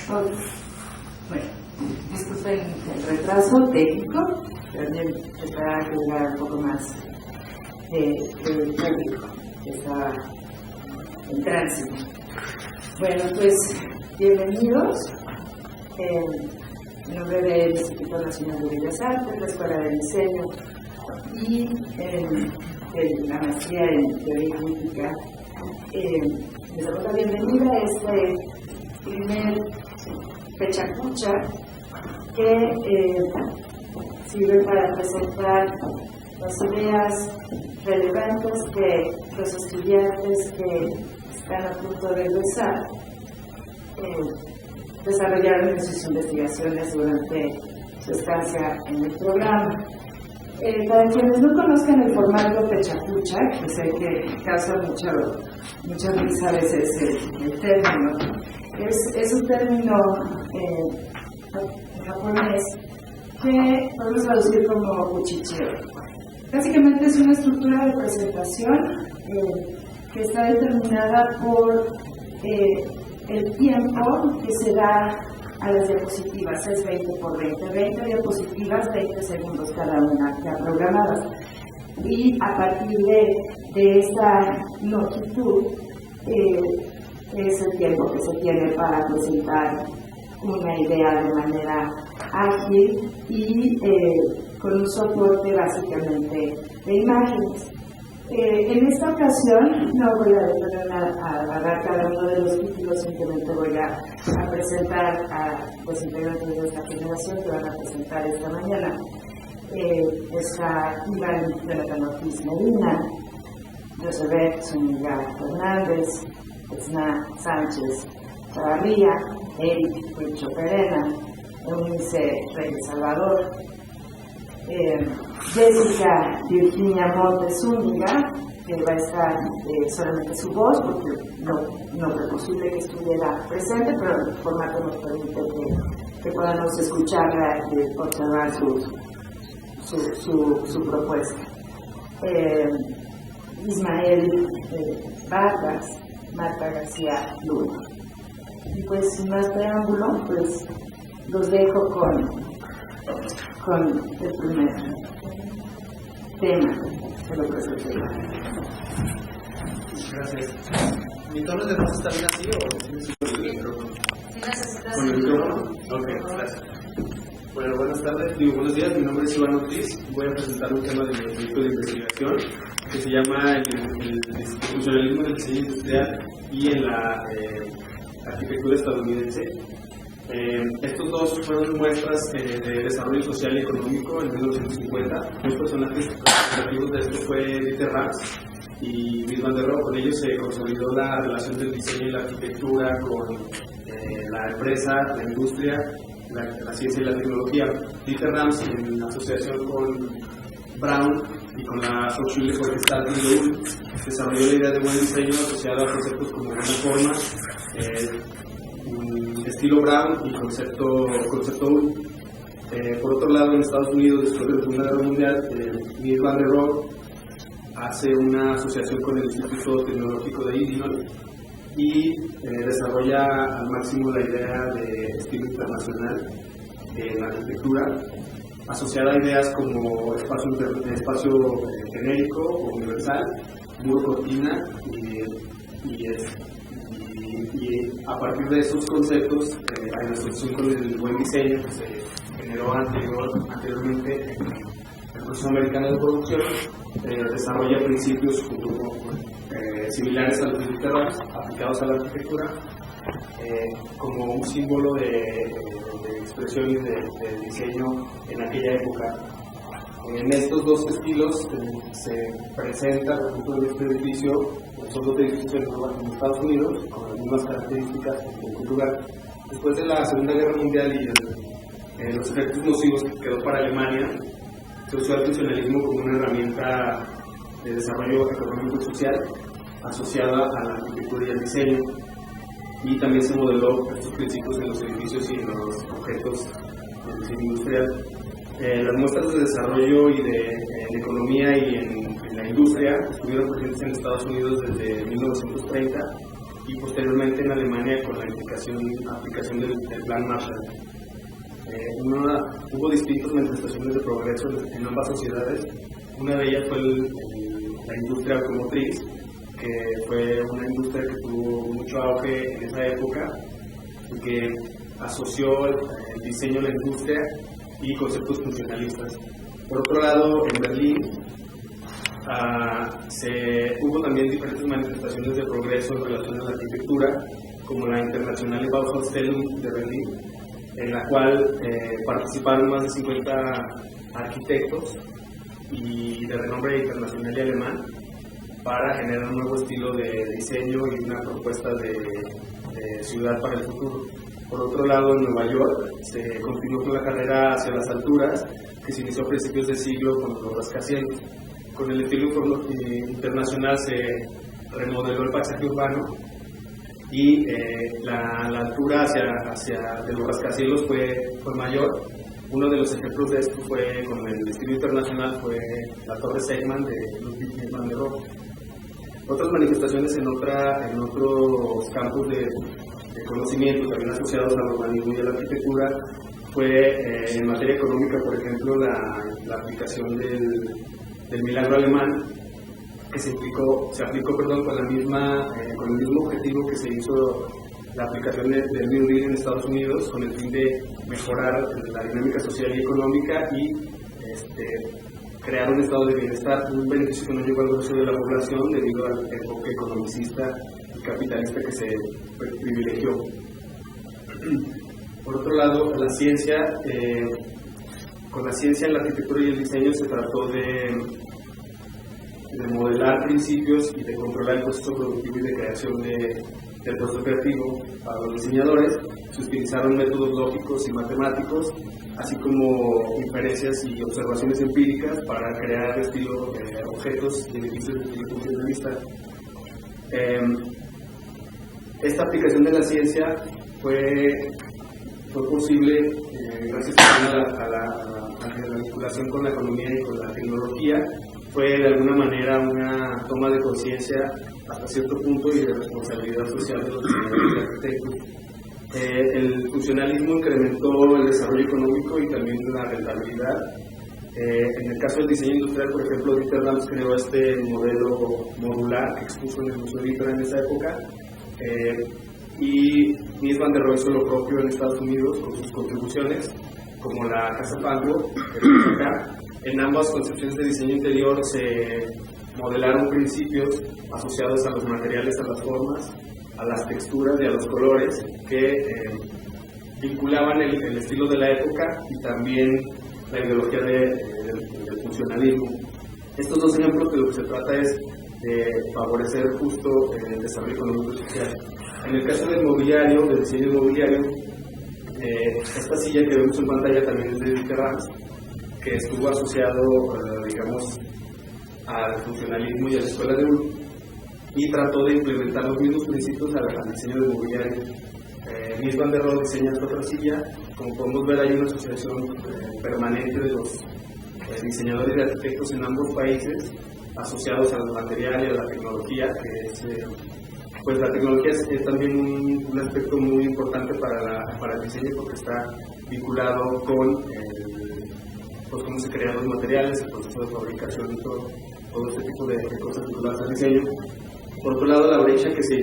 Bueno, disculpen el retraso técnico, también tendrá que llegar un poco más del público que está en tránsito. Bueno, pues bienvenidos. En nombre del Instituto Nacional de Bellas Artes, la Escuela de Diseño y la maestría en Teoría Crítica, les damos la bienvenida a este primer fechacucha que sirve para presentar las ideas relevantes que los estudiantes que están a punto de egresar desarrollaron en sus investigaciones durante su estancia en el programa. Para quienes no conozcan el formato fechacucha, que sé que causa mucha risa a veces el término, es un término japonés que podemos traducir como cuchicheo. Básicamente es una estructura de presentación que está determinada por el tiempo que se da a las diapositivas. Es 20 por 20 diapositivas, 20 segundos cada una, ya programadas. Y a partir de esa longitud es el tiempo que se tiene para presentar una idea de manera ágil y con un soporte básicamente de imágenes. En esta ocasión no voy a detener a agarrar cada uno de los títulos, simplemente voy a presentar a los integrantes de esta generación que van a presentar esta mañana. Está Iván de la Ortiz Medina, Josebet Zúñiga Fernández, Etzna Sánchez Chavarría, Eric Huicho Perena, Eunice Reyes Salvador, Jessica Virginia Montes Zúñiga, que va a estar solamente su voz, porque no fue posible que estuviera presente, pero el formato nos permite que podamos escucharla y observar su propuesta. Ismael Vargas, Marta García Luna. Y pues sin más preámbulo, pues los dejo con el primer tema de lo que se trata. Gracias. ¿Mi tono de voz está bien así o necesito el micrófono? ¿Con el micrófono? Ok, gracias. Bueno, buenas tardes, buenos días, mi nombre es Iván Ortiz. Voy a presentar un tema de mi proyecto de investigación que se llama el institucionalismo del diseño industrial y en la arquitectura estadounidense. Estos dos fueron muestras de desarrollo social y económico en 1950. Los personajes representativos de esto fue Dieter Rams y Mies van der Rohe. Con ellos se consolidó la relación del diseño y la arquitectura con la empresa, la industria, la ciencia y la tecnología. Dieter Rams, en asociación con Braun y con la Hochschule für Gestaltung, desarrolló la idea de buen diseño asociada a conceptos como buena forma, estilo Braun y concepto U. Por otro lado, en Estados Unidos, después de la Segunda Guerra Mundial, Mies van der Rohe hace una asociación con el Instituto Tecnológico de Illinois y desarrolla al máximo la idea de estilo internacional en la arquitectura, asociada a ideas como espacio genérico o universal, muro cortina y a partir de esos conceptos, en asociación con el buen diseño que se generó anteriormente en el proceso americano de producción, desarrolla principios similares a los de Dieter Rams aplicados a la arquitectura como un símbolo de expresión y de diseño en aquella época. En estos dos estilos se presenta, por ejemplo, este edificio, son dos edificios en Estados Unidos, con las mismas características en ningún lugar. Después de la Segunda Guerra Mundial y los efectos nocivos que quedó para Alemania, se usó el funcionalismo como una herramienta de desarrollo económico y social asociada a la arquitectura y al diseño, y también se modeló estos principios en los edificios y en los objetos del diseño industrial. Las muestras de desarrollo y de economía y en la industria estuvieron presentes en Estados Unidos desde 1930 y posteriormente en Alemania con la aplicación del Plan Marshall. Hubo distintas manifestaciones de progreso en ambas sociedades. Una de ellas fue la industria automotriz, que fue una industria que tuvo mucho auge en esa época y que asoció el diseño de la industria y conceptos funcionalistas. Por otro lado, en Berlín hubo también diferentes manifestaciones de progreso en relación a la arquitectura, como la Internationale Bauausstellung de Berlín, en la cual participaron más de 50 arquitectos y de renombre internacional y alemán para generar un nuevo estilo de diseño y una propuesta de ciudad para el futuro. Por otro lado, en Nueva York se continuó con la carrera hacia las alturas, que se inició a principios del siglo con los rascacielos. Con el estilo internacional se remodeló el paisaje urbano y la altura de los rascacielos fue mayor. Uno de los ejemplos de esto fue con el estilo internacional fue la Torre Segman de Ludwig van der Rohe. Otras manifestaciones en otros campos de conocimiento también asociados al urbanismo y a la arquitectura fue en materia económica, por ejemplo, la aplicación del milagro alemán, que se aplicó con el mismo objetivo que se hizo la aplicación del New Deal en Estados Unidos, con el fin de mejorar la dinámica social y económica y crear un estado de bienestar, un beneficio que no llegó al grueso de la población debido al enfoque economicista y capitalista que se privilegió. Por otro lado, la ciencia, con la ciencia, la arquitectura y el diseño se trató de modelar principios y de controlar el proceso productivo y de creación del proceso creativo. Para los diseñadores se utilizaron métodos lógicos y matemáticos, así como inferencias y observaciones empíricas para crear objetos y edificios de estilo funcionalista. Esta aplicación de la ciencia fue posible gracias a la vinculación con la economía y con la tecnología. Fue de alguna manera una toma de conciencia hasta cierto punto y de responsabilidad social de los diseñadores y arquitectos. El funcionalismo incrementó el desarrollo económico y también la rentabilidad. En el caso del diseño industrial, por ejemplo, Dieter Rams creó este modelo modular que expuso en el Museo Vitra en esa época, y Mies van der Rohe hizo lo propio en Estados Unidos con sus contribuciones, como la Casa Pango, acá. En ambas concepciones de diseño interior se modelaron principios asociados a los materiales, a las formas, a las texturas y a los colores que vinculaban el estilo de la época y también la ideología del funcionalismo. Estos dos ejemplos de lo que se trata es de favorecer justo el desarrollo económico y social. En el caso del mobiliario, del diseño inmobiliario, esta silla que vemos en pantalla también es de Dieter Rams, que estuvo asociado, digamos, al funcionalismo y a la escuela de Ulm, y trató de implementar los mismos principios al diseño del mobiliario. Mies van der Rohe diseña esta otra silla. Como podemos ver, hay una asociación permanente de los diseñadores y arquitectos en ambos países asociados al material y a la tecnología, que es, pues la tecnología es también un aspecto muy importante para el diseño, porque está vinculado con cómo se crean los materiales, el proceso de fabricación y todo este tipo de cosas vinculadas al diseño. Por otro lado, la brecha que se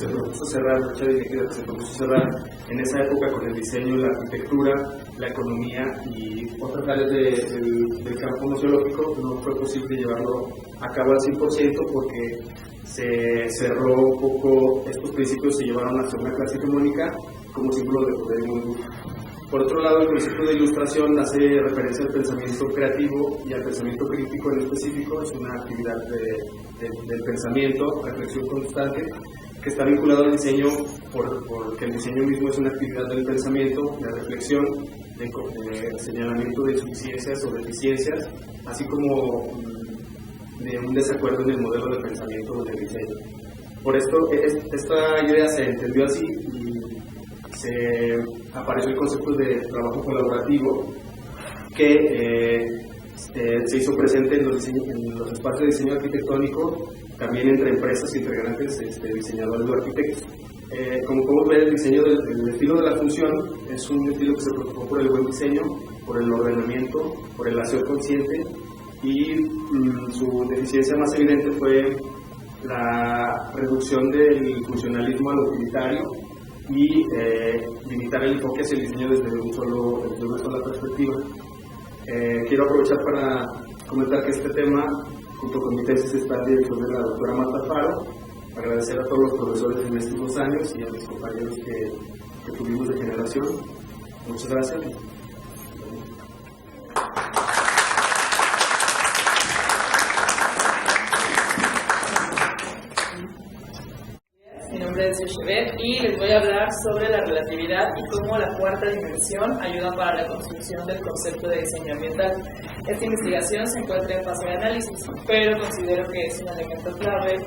propuso cerrar, la brecha de identidad que se propuso cerrar en esa época con el diseño, la arquitectura, la economía y otras áreas del campo museológico, no fue posible llevarlo a cabo al 100% porque se cerró un poco. Estos principios se llevaron hacia una clase hegemónica como símbolo de poder y mundo. Por otro lado, el concepto de ilustración hace referencia al pensamiento creativo y al pensamiento crítico en específico. Es una actividad del pensamiento, reflexión constante, que está vinculado al diseño porque el diseño mismo es una actividad del pensamiento, de reflexión, de señalamiento de insuficiencias o deficiencias, así como de un desacuerdo en el modelo de pensamiento del diseño. Por esto, esta idea se entendió así y apareció el concepto de trabajo colaborativo, que se hizo presente en los espacios de diseño arquitectónico, también entre empresas y entre grandes diseñadores o arquitectos. Como podemos ver, el estilo de la función es un estilo que se preocupó por el buen diseño, por el ordenamiento, por el aseo consciente, y su deficiencia más evidente fue la reducción del funcionalismo a lo utilitario y limitar el enfoque hacia el diseño desde una sola perspectiva. Quiero aprovechar para comentar que este tema, junto con mi tesis, está en dirección de la doctora Marta Faro. Agradecer a todos los profesores en estos 2 años y a mis compañeros que tuvimos de generación. Muchas gracias. Mi nombre es Yoshebet y les voy a hablar sobre la relatividad y cómo la cuarta dimensión ayuda para la construcción del concepto de diseño ambiental. Esta investigación se encuentra en fase de análisis, pero considero que es un elemento clave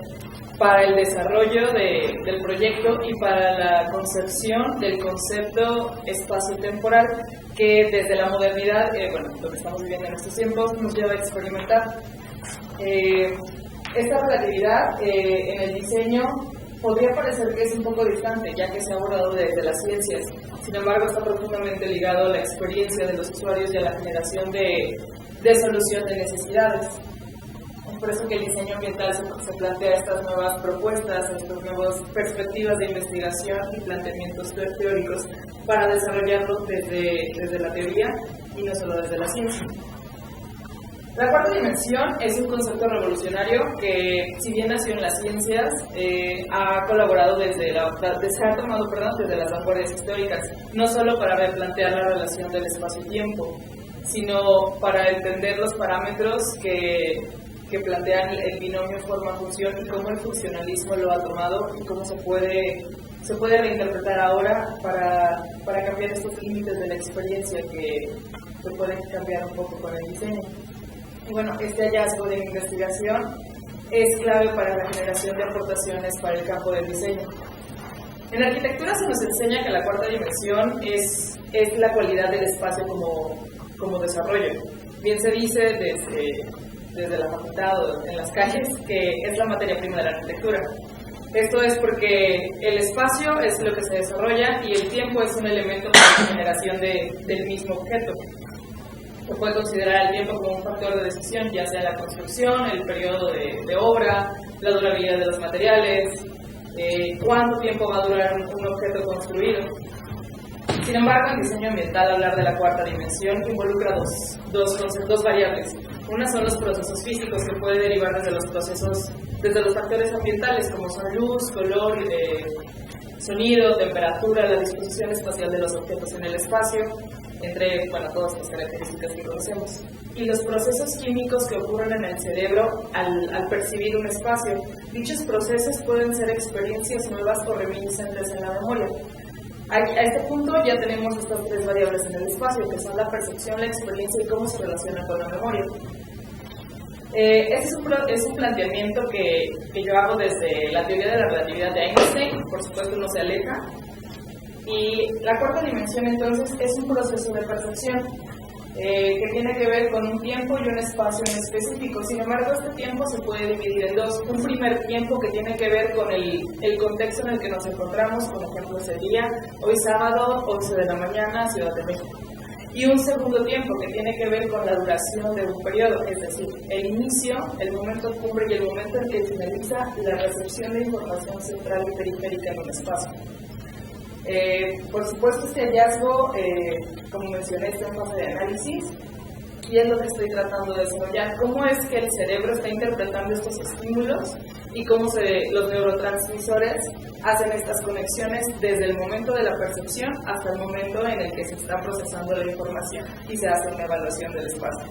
para el desarrollo del proyecto y para la concepción del concepto espacio-temporal que desde la modernidad, lo que estamos viviendo en estos tiempos, nos lleva a experimentar. Esta relatividad en el diseño podría parecer que es un poco distante, ya que se ha abordado desde las ciencias. Sin embargo, está profundamente ligado a la experiencia de los usuarios y a la generación de solución de necesidades. Es por eso que el diseño ambiental se plantea estas nuevas propuestas, estas nuevas perspectivas de investigación y planteamientos teóricos para desarrollarlo desde la teoría y no solo desde la ciencia. La cuarta dimensión es un concepto revolucionario que, si bien nació en las ciencias, ha colaborado desde las vanguardias históricas, no solo para replantear la relación del espacio-tiempo, sino para entender los parámetros que plantean el binomio forma-función y cómo el funcionalismo lo ha tomado y cómo se puede reinterpretar ahora para cambiar estos límites de la experiencia que se pueden cambiar un poco con el diseño. Y bueno, este hallazgo de investigación es clave para la generación de aportaciones para el campo del diseño. En arquitectura se nos enseña que la cuarta dimensión es la cualidad del espacio como desarrollo. Bien se dice desde la facultad o en las calles que es la materia prima de la arquitectura. Esto es porque el espacio es lo que se desarrolla y el tiempo es un elemento para la generación del mismo objeto. Se puede considerar el tiempo como un factor de decisión, ya sea la construcción, el periodo de obra, la durabilidad de los materiales, cuánto tiempo va a durar un objeto construido. Sin embargo, en diseño ambiental, hablar de la cuarta dimensión involucra dos variables. Una son los procesos físicos que pueden derivar desde los factores ambientales, como son luz, color, sonido, temperatura, la disposición espacial de los objetos en el espacio, entre todas las características que conocemos. Y los procesos químicos que ocurren en el cerebro al percibir un espacio. Dichos procesos pueden ser experiencias nuevas o reminiscentes en la memoria. A este punto ya tenemos estas 3 variables en el espacio, que son la percepción, la experiencia y cómo se relaciona con la memoria. Este es un planteamiento que yo hago desde la teoría de la relatividad de Einstein, por supuesto no se aleja. Y la cuarta dimensión entonces es un proceso de percepción que tiene que ver con un tiempo y un espacio en específico. Sin embargo, este tiempo se puede dividir en dos. Un primer tiempo que tiene que ver con el contexto en el que nos encontramos, por ejemplo, ese día, hoy sábado, 11 de la mañana, Ciudad de México. Y un segundo tiempo que tiene que ver con la duración de un periodo, es decir, el inicio, el momento cumbre y el momento en que finaliza la recepción de información central y periférica en un espacio. Por supuesto, este hallazgo, como mencioné, está en fase de análisis y es lo que estoy tratando de desarrollar. ¿Cómo es que el cerebro está interpretando estos estímulos y cómo los neurotransmisores hacen estas conexiones desde el momento de la percepción hasta el momento en el que se está procesando la información y se hace una evaluación del espacio?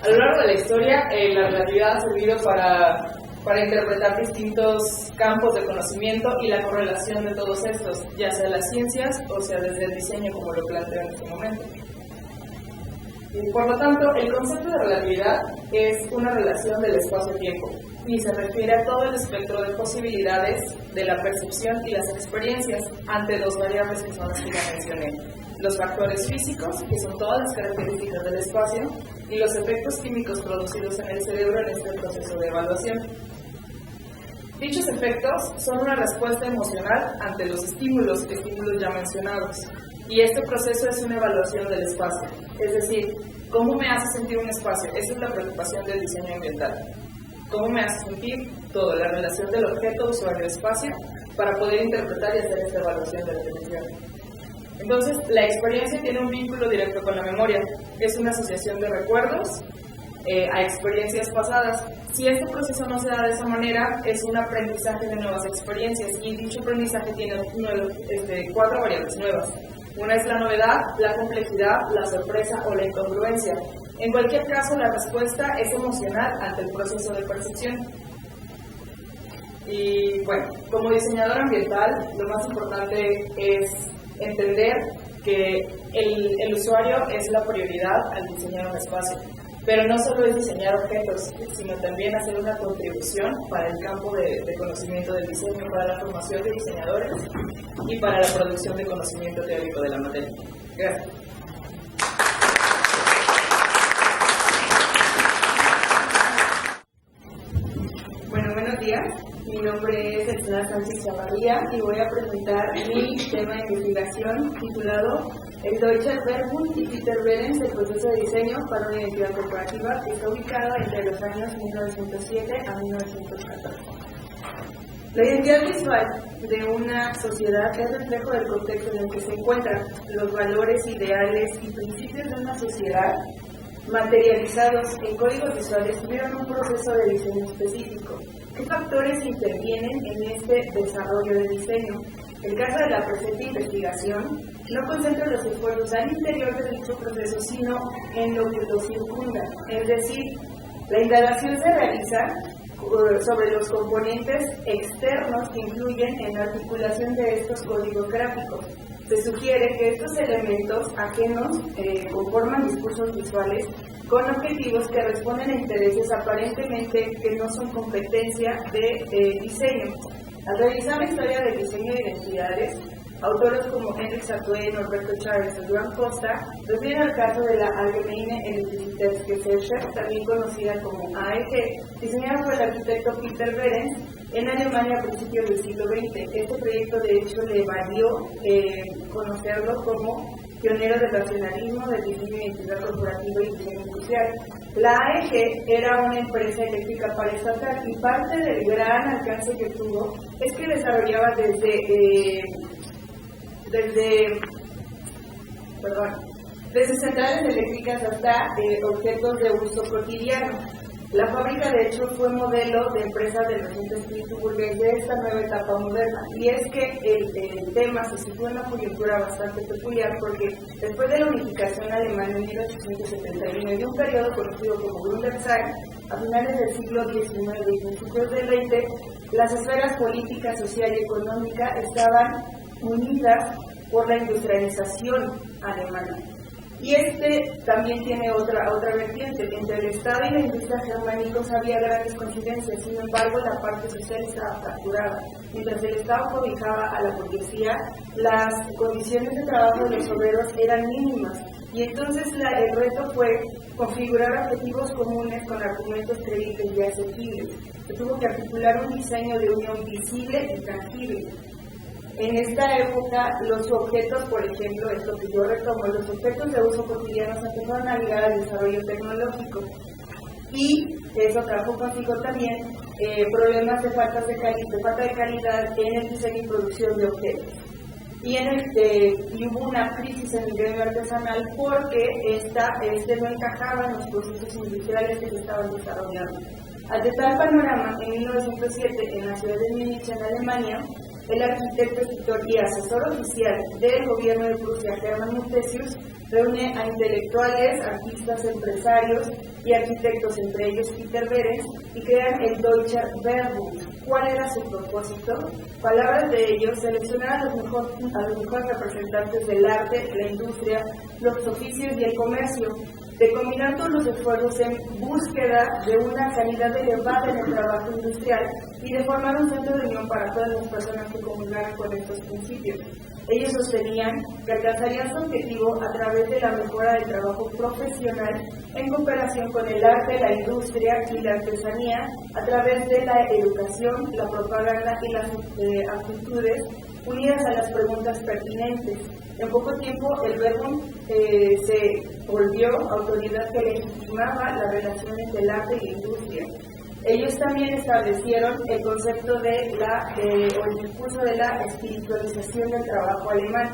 A lo largo de la historia, la relatividad ha servido para interpretar distintos campos de conocimiento y la correlación de todos estos, ya sea las ciencias o sea desde el diseño, como lo planteo en este momento. Y por lo tanto, el concepto de relatividad es una relación del espacio-tiempo. y se refiere a todo el espectro de posibilidades de la percepción y las experiencias ante dos variables que son las que ya mencioné: los factores físicos, que son todas las características del espacio, y los efectos químicos producidos en el cerebro en este proceso de evaluación. Dichos efectos son una respuesta emocional ante los estímulos ya mencionados, y este proceso es una evaluación del espacio, es decir, ¿cómo me hace sentir un espacio? Esa es la preocupación del diseño ambiental. ¿Cómo me hace sentir todo? La relación del objeto, usuario, espacio, para poder interpretar y hacer esta evaluación de la atención. Entonces, la experiencia tiene un vínculo directo con la memoria. Es una asociación de recuerdos a experiencias pasadas. Si este proceso no se da de esa manera, es un aprendizaje de nuevas experiencias, y dicho aprendizaje tiene 4 variables nuevas. Una es la novedad, la complejidad, la sorpresa o la incongruencia. En cualquier caso, la respuesta es emocional ante el proceso de percepción. Y bueno, como diseñador ambiental, lo más importante es entender que el usuario es la prioridad al diseñar un espacio. Pero no solo es diseñar objetos, sino también hacer una contribución para el campo de conocimiento del diseño, para la formación de diseñadores y para la producción de conocimiento teórico de la materia. Gracias. Bueno, buenos días. Mi nombre es Elena Sánchez Chavarría y voy a presentar mi tema de investigación titulado El Deutscher Verbund y Peter Behrens, el proceso de diseño para una identidad corporativa, que está ubicado entre los años 1907 a 1914. La identidad visual de una sociedad es reflejo del contexto en el que se encuentran. Los valores, ideales y principios de una sociedad materializados en códigos visuales tuvieron un proceso de diseño específico. ¿Qué factores intervienen en este desarrollo de diseño? El caso de la presente investigación no concentra los esfuerzos al interior de dicho proceso, sino en lo que lo circunda. Es decir, la indagación se realiza sobre los componentes externos que influyen en la articulación de estos códigos gráficos. Se sugiere que estos elementos ajenos conforman discursos visuales con objetivos que responden a intereses aparentemente que no son competencia de diseño. Al revisar la historia del diseño de identidades, autores como Henrik Satoué, Norberto Chávez y Joan Costa refieren al caso de la Allgemeine Identitätsgesellschaft, también conocida como AEG, diseñada por el arquitecto Peter Behrens en Alemania a principios del siglo XX. Este proyecto, de hecho, le valió conocerlo como pionero del racionalismo, del diseño de identidad corporativa y diseño industrial. La AEG era una empresa eléctrica paraestatal y parte del gran alcance que tuvo es que desarrollaba desde centrales eléctricas hasta objetos de uso cotidiano. La fábrica, de hecho, fue modelo de empresa del reciente espíritu burgués de esta nueva etapa moderna. Y es que el tema se sitúa en una coyuntura bastante peculiar, porque después de la unificación alemana en 1871 y de un periodo conocido como Gründerzeit, a finales del siglo XIX y principios del XX, las esferas política, social y económica estaban unidas por la industrialización alemana. Y también tiene otra vertiente. Entre el Estado y la industria germánicos había grandes coincidencias, sin embargo la parte social estaba fracturada. Mientras el Estado cobijaba a la burguesía, las condiciones de trabajo de los obreros eran mínimas, y entonces el reto fue configurar objetivos comunes con argumentos creíbles y asequibles. Se tuvo que articular un diseño de unión visible y tangible. En esta época, los objetos, por ejemplo, esto que yo retomo, los objetos de uso cotidiano se empezaron a ligar al desarrollo tecnológico, y eso trajo consigo también problemas de falta de calidad en el diseño y producción de objetos. Y hubo una crisis en el gremio artesanal porque no encajaba en los procesos industriales que se estaban desarrollando. Ante tal panorama, en 1907, en la ciudad de Múnich, en Alemania, el arquitecto, escritor y asesor oficial del gobierno de Prusia, Hermann Muthesius, reúne a intelectuales, artistas, empresarios y arquitectos, entre ellos Peter Behrens, y crean el Deutscher Verbund. ¿Cuál era su propósito? Palabras de ellos: seleccionar a los mejores representantes del arte, la industria, los oficios y el comercio, de combinar todos los esfuerzos en búsqueda de una calidad elevada en el trabajo industrial y de formar un centro de unión para todas las personas que comulgaran con estos principios. Ellos sostenían que alcanzarían su objetivo a través de la mejora del trabajo profesional en cooperación con el arte, la industria y la artesanía, a través de la educación, la propaganda y las actitudes unidas a las preguntas pertinentes. En poco tiempo, el Verbum se volvió autoridad que legitimaba la relación entre el arte y la industria. Ellos también establecieron el concepto o el discurso de la espiritualización del trabajo alemán,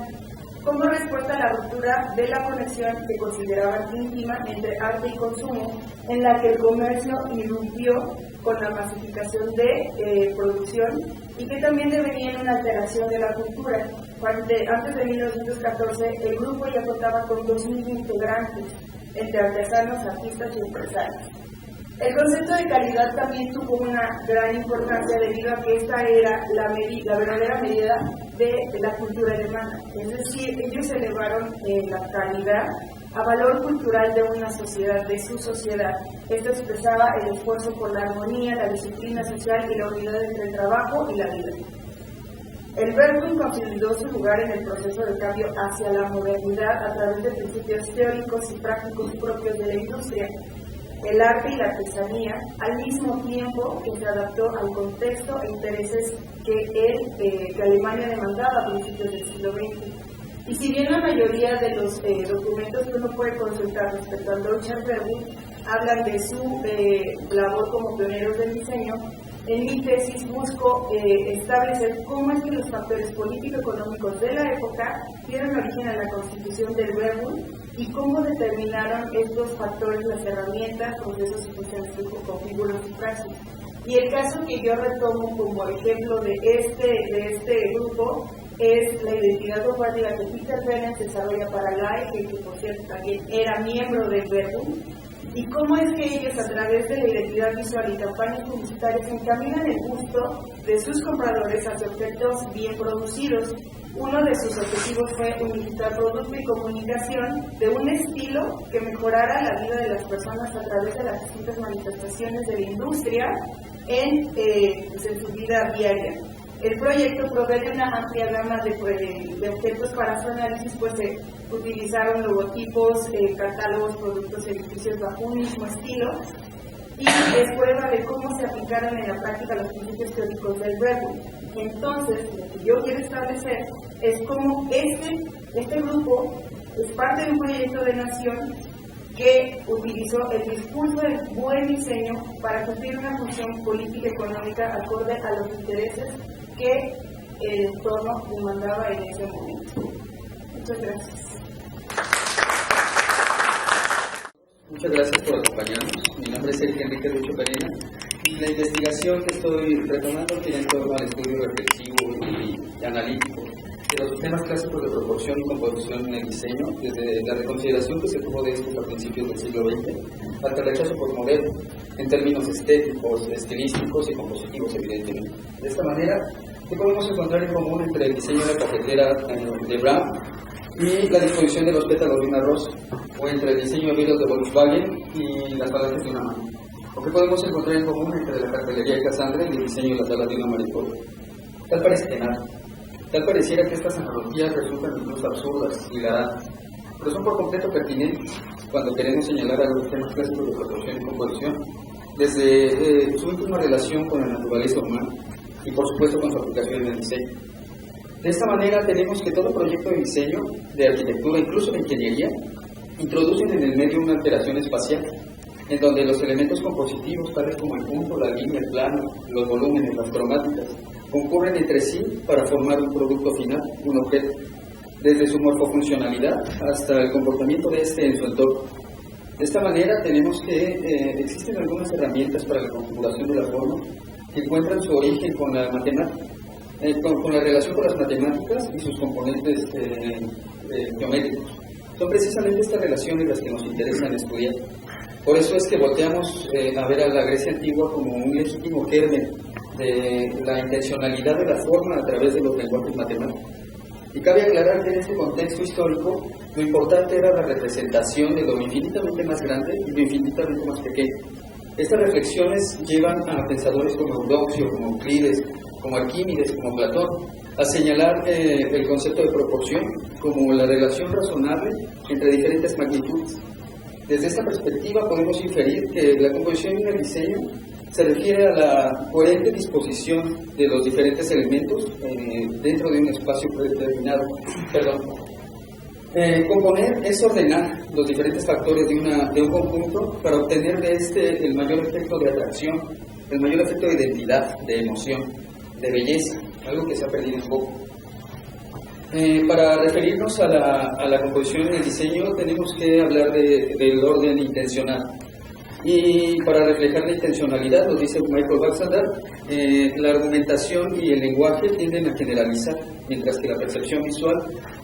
como respuesta a la ruptura de la conexión que consideraban íntima entre arte y consumo, en la que el comercio irrumpió con la masificación de producción y que también devenía en una alteración de la cultura. Antes de 1914, el grupo ya contaba con 2.000 integrantes, entre artesanos, artistas y empresarios. El concepto de calidad también tuvo una gran importancia debido a que esta era la verdadera medida de la cultura alemana. Es decir, ellos elevaron la calidad a valor cultural de una sociedad, de su sociedad. Esto expresaba el esfuerzo por la armonía, la disciplina social y la unidad entre el trabajo y la vida. El Verbum consolidó su lugar en el proceso de cambio hacia la modernidad a través de principios teóricos y prácticos propios de la industria, el arte y la artesanía, al mismo tiempo que se adaptó al contexto e intereses que Alemania demandaba a principios del siglo XX. Y si bien la mayoría de los documentos que uno puede consultar respecto al Deutscher Verbum hablan de su labor como pioneros del diseño, en mi tesis busco establecer cómo es que los factores político-económicos de la época dieron origen a la constitución del Verbum y cómo determinaron estos factores las herramientas, procesos y funciones que configuran su praxis. Y el caso que yo retomo como ejemplo de este grupo es la identidad corporativa que Peter Behrens desarrolla para la que por cierto también era miembro del Verbum, y cómo es que ellos a través de la identidad visual y campañas publicitarias encaminan el gusto de sus compradores hacia objetos bien producidos. Uno de sus objetivos fue unificar producto y comunicación de un estilo que mejorara la vida de las personas a través de las distintas manifestaciones de la industria en su vida diaria. El proyecto provee de una amplia gama de objetos para su análisis, pues se utilizaron logotipos, catálogos, productos, servicios bajo un mismo estilo, y es prueba de cómo se aplicaron en la práctica los principios teóricos del Verbum. Entonces, lo que yo quiero establecer es cómo este grupo es parte de un proyecto de nación que utilizó el discurso del buen diseño para cumplir una función política y económica acorde a los intereses que el entorno demandaba en ese momento. Muchas gracias. Muchas gracias por acompañarnos. Mi nombre es Sergio Enrique Rucho Pereira y la investigación que estoy retomando tiene en torno al estudio reflexivo y analítico de los sistemas clásicos de proporción y composición en el diseño, desde la reconsideración que se tuvo de estos a principios del siglo XX hasta el rechazo por modelo, en términos estéticos, estilísticos y compositivos, evidentemente. De esta manera, ¿qué podemos encontrar en común entre el diseño de la cafetera de Brown y la disposición de los pétalos de una rosa, o entre el diseño de vidrios de Volkswagen y las falanges de una mano? ¿O qué podemos encontrar en común entre la cartelería de Cassandra y el diseño de las alas de una mariposa? Tal parece que nada. Tal pareciera que estas analogías resultan incluso absurdas y hilarantes, pero son por completo pertinentes cuando queremos señalar a los sistemas clásicos de proporción y composición desde su íntima relación con la naturaleza humana y por supuesto con su aplicación en el diseño. De esta manera tenemos que todo proyecto de diseño, de arquitectura, incluso de ingeniería, introducen en el medio una alteración espacial, en donde los elementos compositivos, tales como el punto, la línea, el plano, los volúmenes, las cromáticas, concurren entre sí para formar un producto final, un objeto, desde su morfofuncionalidad hasta el comportamiento de este en su entorno. De esta manera tenemos que existen algunas herramientas para la configuración de la forma que encuentran su origen con la matemática, con la relación con las matemáticas y sus componentes geométricos. Son precisamente estas relaciones las que nos interesan estudiar. Por eso es que volteamos a ver a la Grecia antigua como un legítimo germen de la intencionalidad de la forma a través de los lenguajes matemáticos. Y cabe aclarar que en este contexto histórico lo importante era la representación de lo infinitamente más grande y lo infinitamente más pequeño. Estas reflexiones llevan a pensadores como Eudoxio, como Euclides, como Arquímedes, como Platón, a señalar el concepto de proporción como la relación razonable entre diferentes magnitudes. Desde esta perspectiva podemos inferir que la composición y el diseño se refiere a la coherente disposición de los diferentes elementos dentro de un espacio predeterminado. Componer es ordenar los diferentes factores de un conjunto para obtener de este el mayor efecto de atracción, el mayor efecto de identidad, de emoción, de belleza, algo que se ha perdido un poco. Para referirnos a la composición y el diseño tenemos que hablar del orden intencional. Y para reflejar la intencionalidad, lo dice Michael Baxter, la argumentación y el lenguaje tienden a generalizar, mientras que la percepción visual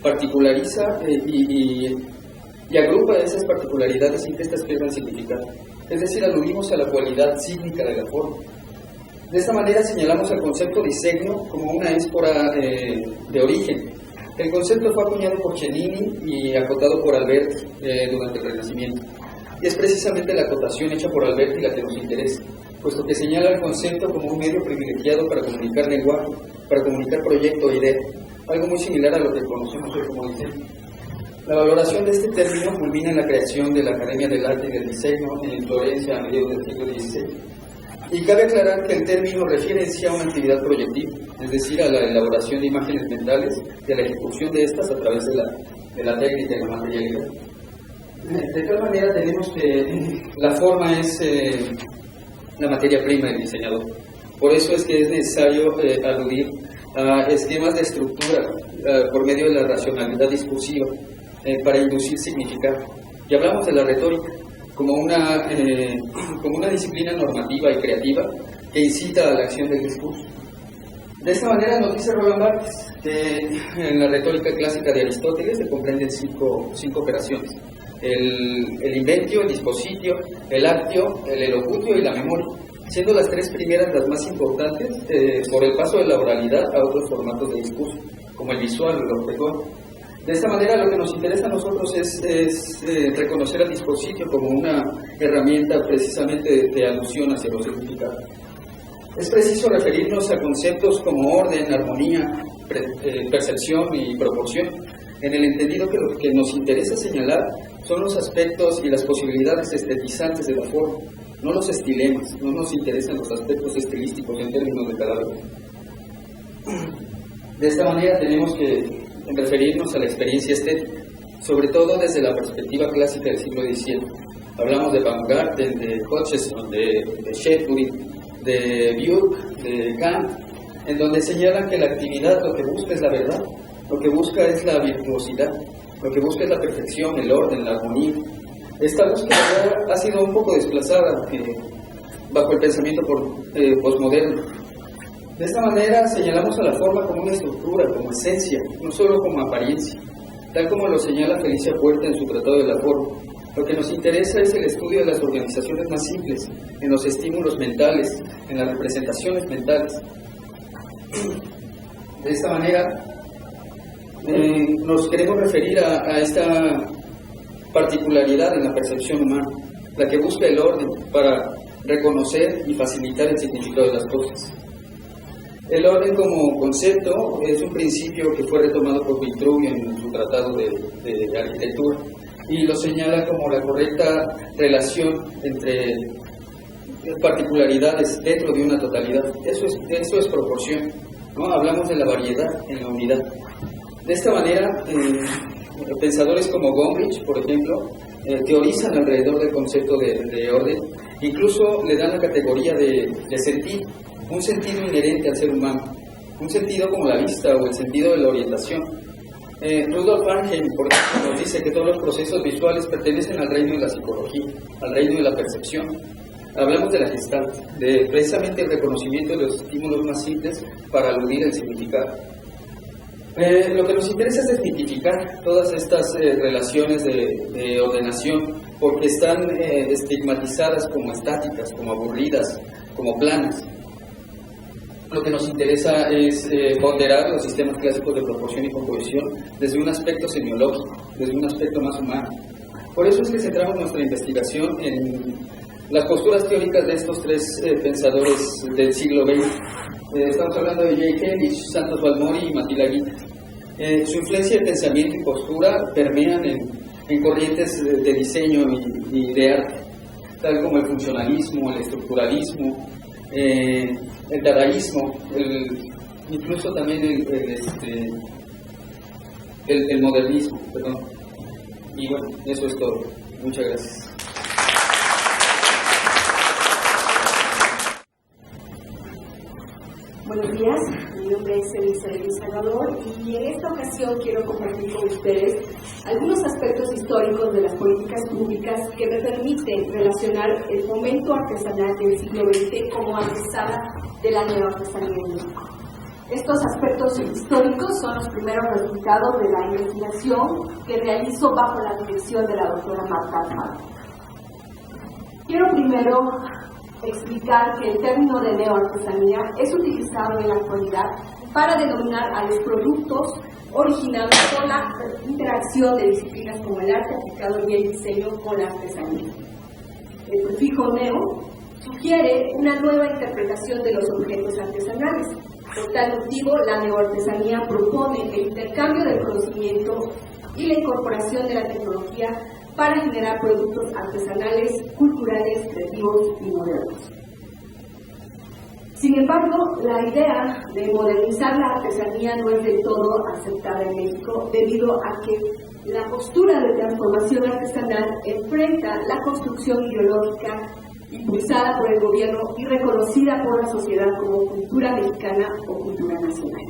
particulariza y agrupa esas particularidades sin que estas pierdan significado. Es decir, aludimos a la cualidad sísmica de la forma. De esta manera señalamos al concepto diseño como una éspora de origen. El concepto fue acuñado por Cellini y acotado por Alberti durante el Renacimiento. Y es precisamente la acotación hecha por Alberti la que nos interesa, puesto que señala el concepto como un medio privilegiado para comunicar lenguaje, para comunicar proyecto o idea, algo muy similar a lo que conocemos hoy como diseño. La valoración de este término culmina en la creación de la Academia del Arte y del Diseño en Florencia a mediados del siglo XVI. Y cabe aclarar que el término refiere en sí a una actividad proyectiva, es decir, a la elaboración de imágenes mentales y a la ejecución de estas a través de la técnica y la materialidad. De tal manera tenemos que la forma es la materia prima del diseñador. Por eso es que es necesario aludir a esquemas de estructura por medio de la racionalidad discursiva para inducir significado. Y hablamos de la retórica como una disciplina normativa y creativa que incita a la acción del discurso. De esta manera nos dice Roland Barthes que en la retórica clásica de Aristóteles se comprenden cinco operaciones: el inventio, el dispositio, el actio, el elocutio y la memoria, siendo las tres primeras las más importantes por el paso de la oralidad a otros formatos de discurso, como el visual o el objetual. De esta manera, lo que nos interesa a nosotros es reconocer al dispositio como una herramienta precisamente de alusión hacia los significados. Es preciso referirnos a conceptos como orden, armonía, percepción y proporción, en el entendido que lo que nos interesa señalar son los aspectos y las posibilidades estetizantes de la forma, no los estilemas. No nos interesan los aspectos estilísticos en términos de cada uno. De esta manera tenemos que referirnos a la experiencia estética, sobre todo desde la perspectiva clásica del siglo XVII. Hablamos de Baumgarten, de Hutcheson, de Schaeffer, de Buch, de Kant, en donde señalan que la actividad lo que busca es la verdad, lo que busca es la virtuosidad, lo que busca es la perfección, el orden, la armonía. Esta búsqueda ha sido un poco desplazada bajo el pensamiento postmoderno. De esta manera señalamos a la forma como una estructura, como esencia, no solo como apariencia, tal como lo señala Felicia Puerta en su Tratado de la Forma. Lo que nos interesa es el estudio de las organizaciones más simples, en los estímulos mentales, en las representaciones mentales. De esta manera nos queremos referir a esta particularidad en la percepción humana, la que busca el orden para reconocer y facilitar el significado de las cosas. El orden como concepto es un principio que fue retomado por Vitruvio en su tratado de arquitectura y lo señala como la correcta relación entre particularidades dentro de una totalidad. Eso es proporción, ¿no? Hablamos de la variedad en la unidad. De esta manera, pensadores como Gombrich, por ejemplo, teorizan alrededor del concepto de orden, incluso le dan la categoría de sentido, un sentido inherente al ser humano, un sentido como la vista o el sentido de la orientación. Rudolf Arnhem, por ejemplo, nos dice que todos los procesos visuales pertenecen al reino de la psicología, al reino de la percepción. Hablamos de la Gestalt, de precisamente el reconocimiento de los estímulos más simples para aludir el significado. Lo que nos interesa es desmitificar todas estas relaciones de ordenación, porque están estigmatizadas como estáticas, como aburridas, como planas. lo que nos interesa es ponderar los sistemas clásicos de proporción y composición desde un aspecto semiológico, desde un aspecto más humano. Por eso es que centramos nuestra investigación en las posturas teóricas de estos tres pensadores del siglo XX. Estamos hablando de J. Hellich, Santos Balmori y Matilda Guita. Su influencia de pensamiento y postura permean en corrientes de diseño y de arte, tal como el funcionalismo, el estructuralismo, el dadaísmo, incluso también el modernismo, perdón. Y bueno, eso es todo. Muchas gracias. Buenos días, mi nombre es Elizabeth Salvador y en esta ocasión quiero compartir con ustedes algunos aspectos históricos de las políticas públicas que me permiten relacionar el fomento artesanal del siglo XX como antesala de la nueva artesanía en México. Estos aspectos históricos son los primeros resultados de la investigación que realizo bajo la dirección de la doctora Marta Alfaro. Quiero primero explicar que el término de neoartesanía es utilizado en la actualidad para denominar a los productos originados por la interacción de disciplinas como el arte aplicado y el diseño con la artesanía. El prefijo neo sugiere una nueva interpretación de los objetos artesanales. Por tal motivo, la neoartesanía propone el intercambio del conocimiento y la incorporación de la tecnología para generar productos artesanales, culturales, creativos y modernos. Sin embargo, la idea de modernizar la artesanía no es del todo aceptada en México, debido a que la postura de transformación artesanal enfrenta la construcción ideológica impulsada por el gobierno y reconocida por la sociedad como cultura mexicana o cultura nacional.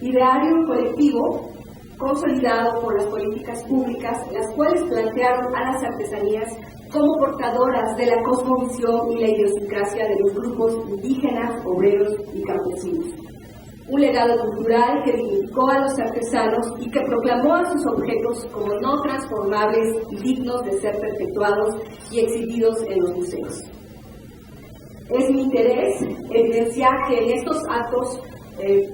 Ideario colectivo consolidado por las políticas públicas, las cuales plantearon a las artesanías como portadoras de la cosmovisión y la idiosincrasia de los grupos indígenas, obreros y campesinos. Un legado cultural que dignificó a los artesanos y que proclamó a sus objetos como no transformables y dignos de ser perpetuados y exhibidos en los museos. Es mi interés evidenciar que en estos actos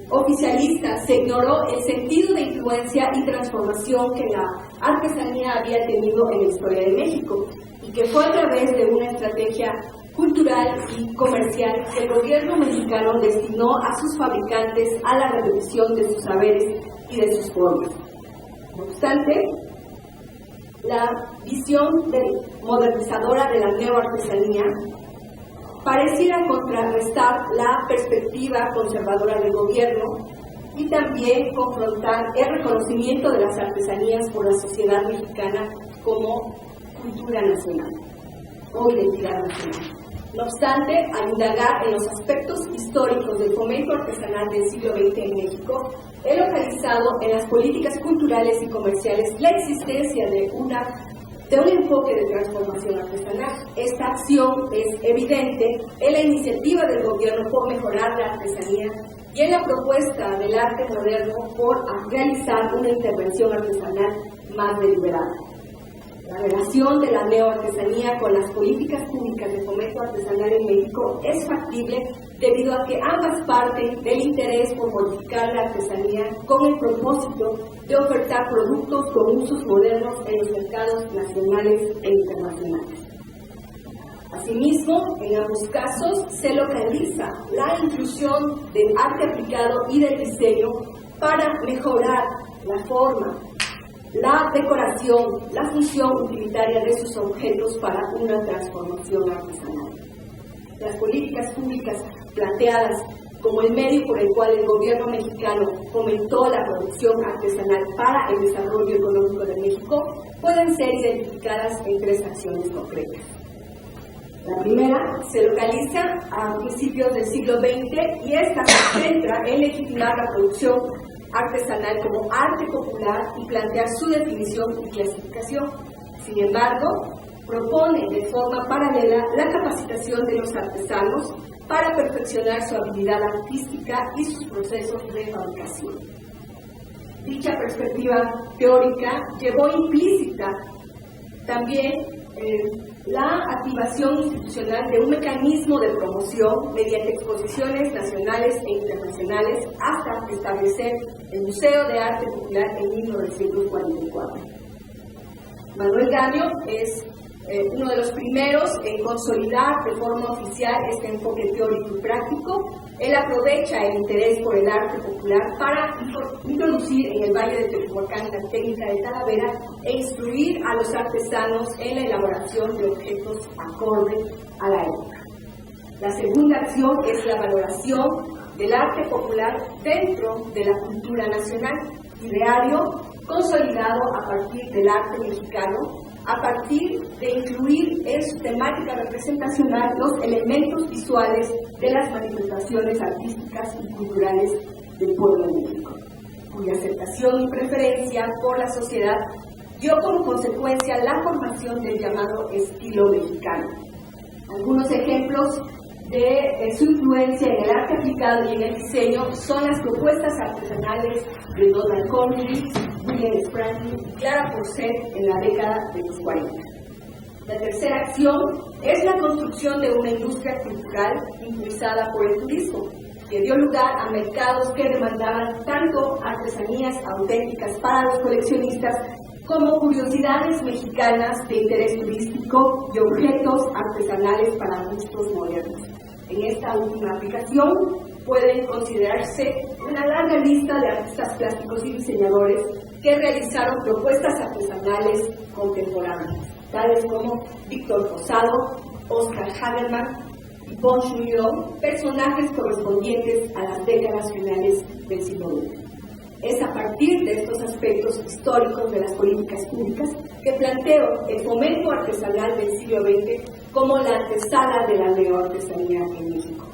oficialistas se ignoró el sentido de influencia y transformación que la artesanía había tenido en la historia de México y que fue a través de una estrategia cultural y comercial que el gobierno mexicano destinó a sus fabricantes a la repetición de sus saberes y de sus formas. No obstante, la visión modernizadora de la neoartesanía pareciera contrarrestar la perspectiva conservadora del gobierno y también confrontar el reconocimiento de las artesanías por la sociedad mexicana como cultura nacional o identidad nacional. No obstante, al indagar en los aspectos históricos del fomento artesanal del siglo XX en México, he localizado en las políticas culturales y comerciales la existencia de un enfoque de transformación artesanal. Esta acción es evidente en la iniciativa del gobierno por mejorar la artesanía y en la propuesta del arte moderno por realizar una intervención artesanal más deliberada. La relación de la neoartesanía con las políticas públicas de fomento artesanal en México es factible debido a que ambas parten del interés por modificar la artesanía con el propósito de ofertar productos con usos modernos en los mercados nacionales e internacionales. Asimismo, en ambos casos se localiza la inclusión del arte aplicado y del diseño para mejorar la forma, la decoración, la función utilitaria de sus objetos para una transformación artesanal. Las políticas públicas planteadas como el medio por el cual el gobierno mexicano fomentó la producción artesanal para el desarrollo económico de México pueden ser identificadas en tres acciones concretas. La primera se localiza a principios del siglo XX y esta se centra en legitimar la producción artesanal como arte popular y plantear su definición y clasificación. Sin embargo, propone de forma paralela la capacitación de los artesanos para perfeccionar su habilidad artística y sus procesos de fabricación. Dicha perspectiva teórica llevó implícita también la activación institucional de un mecanismo de promoción mediante exposiciones nacionales e internacionales hasta establecer el Museo de Arte Popular en 1944. Manuel Gaño es uno de los primeros en consolidar de forma oficial este enfoque teórico y práctico. Él aprovecha el interés por el arte popular para introducir en el Valle de Teotihuacán la técnica de Talavera e instruir a los artesanos en la elaboración de objetos acorde a la época. La segunda acción es la valoración del arte popular dentro de la cultura nacional, ideario consolidado a partir del arte mexicano, a partir de incluir en su temática representacional los elementos visuales de las manifestaciones artísticas y culturales del pueblo de México, cuya aceptación y preferencia por la sociedad dio como consecuencia la formación del llamado estilo mexicano. Algunos ejemplos de su influencia en el arte aplicado y en el diseño son las propuestas artesanales de Donald Connery, William Franklin y Clara Porcel en la década de los 40. La tercera acción es la construcción de una industria cultural impulsada por el turismo, que dio lugar a mercados que demandaban tanto artesanías auténticas para los coleccionistas como curiosidades mexicanas de interés turístico y objetos artesanales para gustos modernos. En esta última aplicación pueden considerarse una larga lista de artistas plásticos y diseñadores que realizaron propuestas artesanales contemporáneas, tales como Víctor Posado, Oscar Hagerman y Bon Chullion, personajes correspondientes a las décadas finales del siglo XX. Es a partir de estos aspectos históricos de las políticas públicas que planteo el fomento artesanal del siglo XX como la antesala de la neoartesanía en México.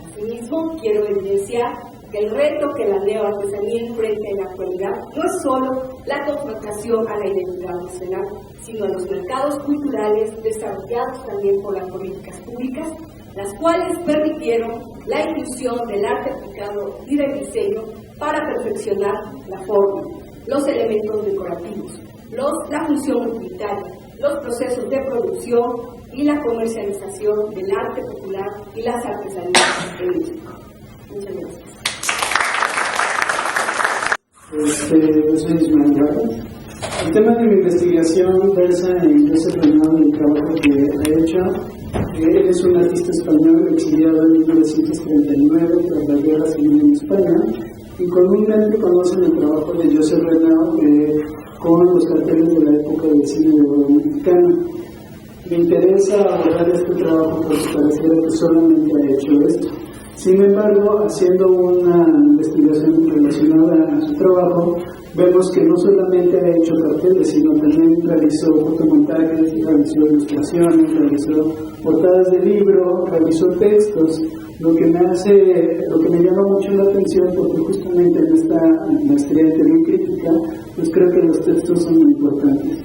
Asimismo, quiero evidenciar que el reto que la neoartesanía enfrenta en la actualidad no es solo la confrontación a la identidad nacional, sino a los mercados culturales desarrollados también por las políticas públicas, las cuales permitieron la inclusión del arte aplicado y del diseño para perfeccionar la forma, los elementos decorativos, la función utilitaria, los procesos de producción y la comercialización del arte popular y las artesanías en México. Muchas gracias. Yo soy Ismael Garra. El tema de mi investigación versa en Josep Renau y el trabajo que ha hecho. Él es un artista español exiliado en 1939 tras la Guerra Civil en España, y comúnmente conocen el trabajo de Josep Renau con los carteles de la época del cine de oro mexicano. Me interesa abordar este trabajo porque pareciera que solamente ha hecho esto. Sin embargo, haciendo una investigación relacionada a su trabajo, vemos que no solamente ha hecho carteles, sino también realizó fotomontajes, realizó ilustraciones, realizó portadas de libro, realizó textos, lo que me llama mucho la atención, porque justamente en esta maestría de teoría crítica, pues creo que los textos son muy importantes.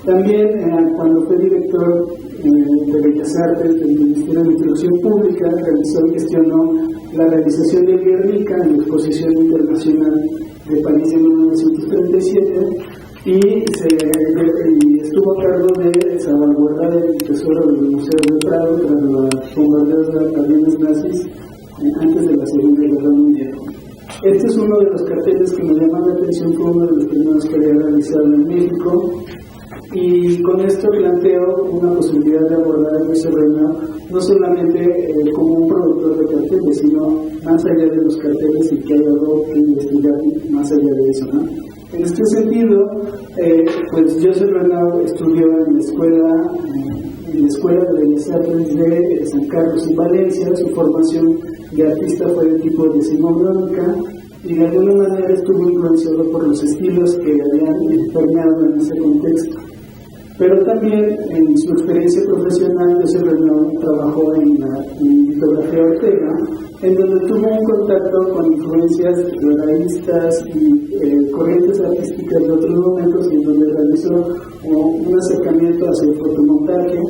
También, cuando fue director de Bellas Artes del Ministerio de Instrucción Pública, realizó y gestionó la realización de Guernica en la Exposición Internacional de París en 1937 y estuvo a cargo de salvaguardar el tesoro del Museo del Prado tras los bombardeos de aviones nazis antes de la Segunda Guerra Mundial. Este es uno de los carteles que me llama la atención, fue uno de los primeros que había realizado en México, y con esto planteo una posibilidad de abordar a Josep Renau no solamente como un productor de carteles, sino más allá de los carteles, y que hay algo que investigar más allá de eso, ¿no? En este sentido, pues Josep Renau estudió en la Escuela de Bellas Artes de San Carlos y Valencia. Su formación de artista fue de tipo decimonónica y de alguna manera estuvo influenciado por los estilos que habían permeado en ese contexto. Pero también en su experiencia profesional, Josep Renau trabajó en la litografía Ortega, en donde tuvo un contacto con influencias dadaístas y corrientes artísticas de otros momentos, y en donde realizó un acercamiento hacia el fotomontaje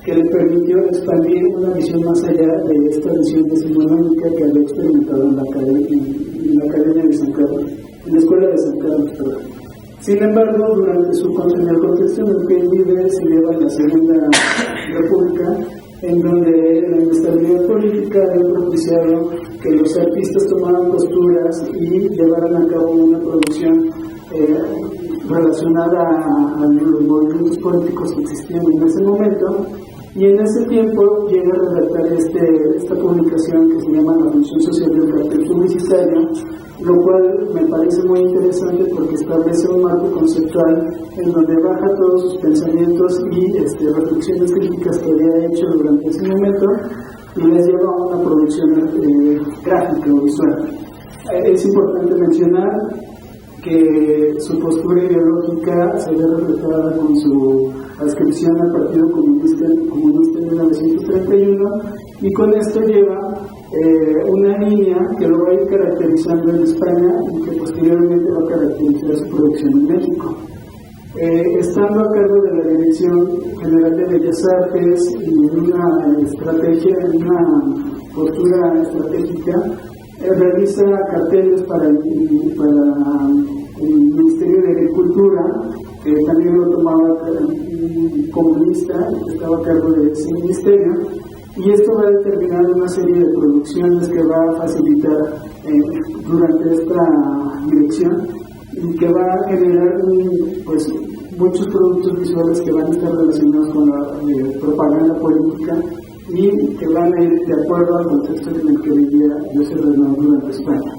que le permitió expandir una visión más allá de esta visión decimonónica que había experimentado en la Academia de San Carlos, en la Escuela de San Carlos, perdón. Sin embargo, durante en el contexto en el que él vive, se lleva la Segunda República, en donde la inestabilidad política ha propiciado que los artistas tomaran posturas y llevaran a cabo una producción relacionada a los movimientos políticos que existían en ese momento, y en ese tiempo llega a redactar esta publicación que se llama La Función Social del Cartel Publicitario, lo cual me parece muy interesante porque establece un marco conceptual en donde baja todos sus pensamientos y reflexiones críticas que había hecho durante ese momento y les lleva a una producción gráfica o visual. Es importante mencionar que su postura ideológica se ve reflejada con su adscripción al Partido Comunista en 1931, y con esto lleva una línea que lo va a ir caracterizando en España y que posteriormente va a caracterizar su producción en México. Estando a cargo de la Dirección General de Bellas Artes y en una postura estratégica, realiza carteles para el Ministerio de Agricultura, que también lo tomaba un comunista, que estaba a cargo de ese ministerio, y esto va a determinar una serie de producciones que va a facilitar durante esta dirección y que va a generar muchos productos visuales que van a estar relacionados con la propaganda política y que van a ir de acuerdo al contexto en el que vivía Josep Renau durante España.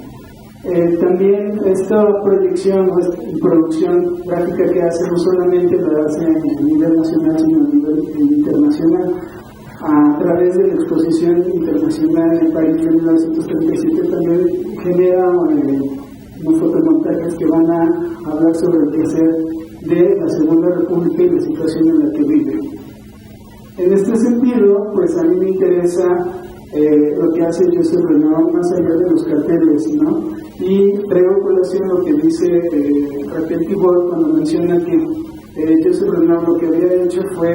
También esta proyección y producción gráfica que hace no solamente la hace a nivel nacional sino a nivel internacional. A través de la exposición internacional en París de 1937 también genera unos fotomontajes que van a hablar sobre el quehacer de la Segunda República y la situación en la que vive. En este sentido, pues a mí me interesa lo que hace Josep Renau más allá de los carteles, ¿no? Y traigo colación lo que dice Raquel Tibol cuando menciona que Josep Renau lo que había hecho fue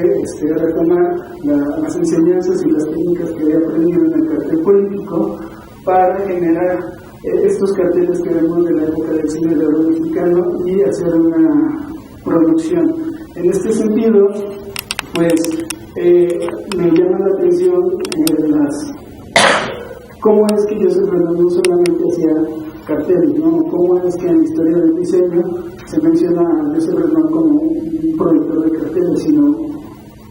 retomar las enseñanzas y las técnicas que había aprendido en el cartel político para generar estos carteles que vemos de la época del cine de oro mexicano y hacer una producción. En este sentido, pues me llama la atención cómo es que Josep Renau no solamente hacía carteles, ¿no? Cómo es que en la historia del diseño se menciona a Josep Renau como un productor de carteles, sino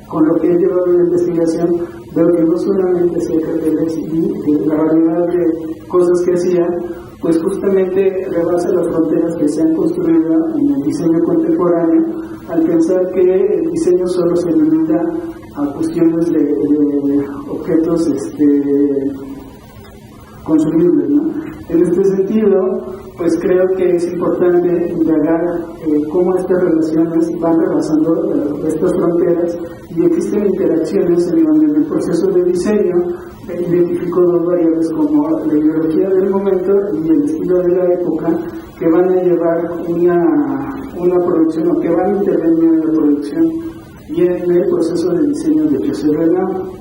con lo que he llevado en la investigación veo que no solamente hacía carteles y la variedad de cosas que hacía, pues justamente rebasa las fronteras que se han construido en el diseño contemporáneo al pensar que el diseño solo se limita a cuestiones de objetos consumibles, ¿no? En este sentido, pues creo que es importante indagar cómo estas relaciones van rebasando estas fronteras y existen interacciones en donde en el proceso de diseño identifico dos variables como la ideología del momento y el estilo de la época que van a llevar una producción o que van a intervenir en la producción y en el proceso de diseño de Josep Renau.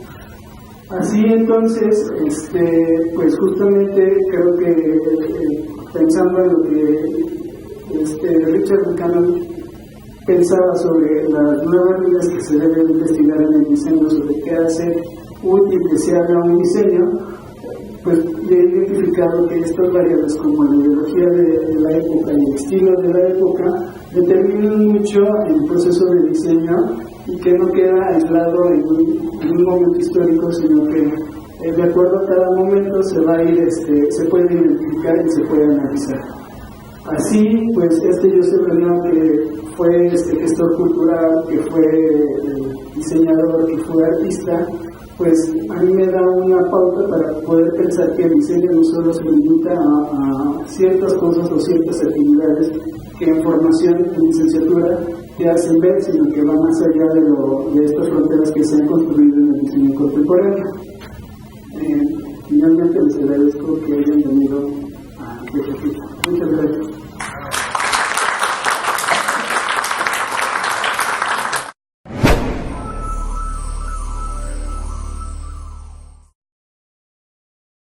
Así entonces, pues justamente creo que pensando en lo que Richard Buchanan pensaba sobre las nuevas líneas que se deben investigar en el diseño, sobre qué hace útil que se haga un diseño, pues he identificado que estas variables como la ideología de la época y el estilo de la época determinan mucho el proceso de diseño y que no queda aislado en un momento histórico, sino que de acuerdo a cada momento se va a ir, se puede identificar y se puede analizar. Así, pues Josep Renau, que fue gestor cultural, que fue diseñador, que fue artista, pues a mí me da una pauta para poder pensar que el diseño no solo se limita a ciertas cosas o ciertas actividades que en formación, en licenciatura, te hacen ver, sino que va más allá de estas fronteras que se han construido en el diseño contemporáneo. Finalmente les agradezco que hayan venido a este. Muchas gracias.